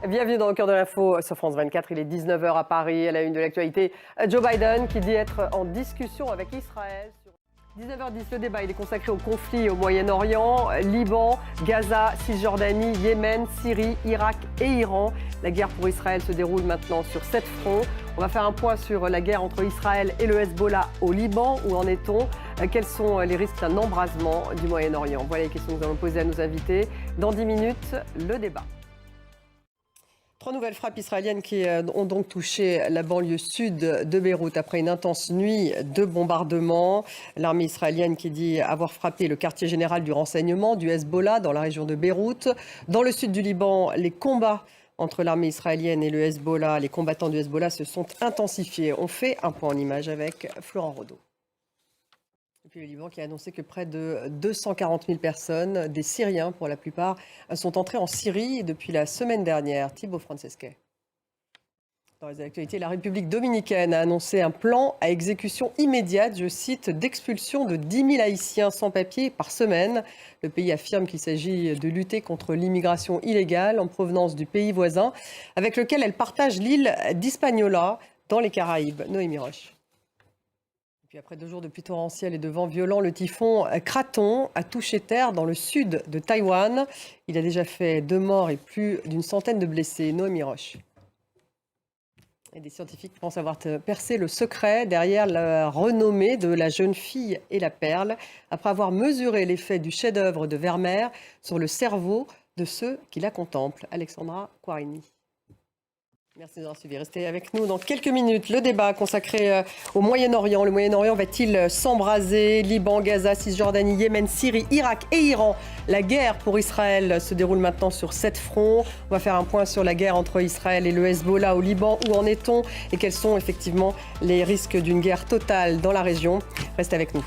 Bienvenue dans le cœur de l'info sur France 24. Il est 19h à Paris. À la une de l'actualité, Joe Biden qui dit être en discussion avec Israël. 19h10, le débat il est consacré au conflit au Moyen-Orient, Liban, Gaza, Cisjordanie, Yémen, Syrie, Irak et Iran. La guerre pour Israël se déroule maintenant sur 7 fronts. On va faire un point sur la guerre entre Israël et le Hezbollah au Liban. Où en est-on? Quels sont les risques d'un embrasement du Moyen-Orient? Voilà les questions que nous allons poser à nos invités. Dans 10 minutes, le débat. 3 nouvelles frappes israéliennes qui ont donc touché la banlieue sud de Beyrouth après une intense nuit de bombardements. L'armée israélienne qui dit avoir frappé le quartier général du renseignement du Hezbollah dans la région de Beyrouth. Dans le sud du Liban, les combats entre l'armée israélienne et le Hezbollah, les combattants du Hezbollah se sont intensifiés. On fait un point en image avec Florent Rodeau. Et puis le Liban qui a annoncé que près de 240 000 personnes, des Syriens pour la plupart, sont entrés en Syrie depuis la semaine dernière. Thibaut Francesquet. Dans les actualités, la République dominicaine a annoncé un plan à exécution immédiate, je cite, d'expulsion de 10 000 Haïtiens sans papier par semaine. Le pays affirme qu'il s'agit de lutter contre l'immigration illégale en provenance du pays voisin, avec lequel elle partage l'île d'Hispaniola dans les Caraïbes. Noémie Roche. Puis après 2 jours de pluie torrentielle et de vents violents, le typhon Kraton a touché terre dans le sud de Taïwan. Il a déjà fait 2 morts et plus d'une centaine de blessés. Noémie Roche. Et des scientifiques pensent avoir percé le secret derrière la renommée de La jeune fille et la perle, après avoir mesuré l'effet du chef-d'œuvre de Vermeer sur le cerveau de ceux qui la contemplent. Alexandra Quarini. Merci d'avoir suivi. Restez avec nous dans quelques minutes. Le débat consacré au Moyen-Orient. Le Moyen-Orient va-t-il s'embraser? Liban, Gaza, Cisjordanie, Yémen, Syrie, Irak et Iran. La guerre pour Israël se déroule maintenant sur 7 fronts. On va faire un point sur la guerre entre Israël et le Hezbollah au Liban. Où en est-on? Et quels sont effectivement les risques d'une guerre totale dans la région? Restez avec nous.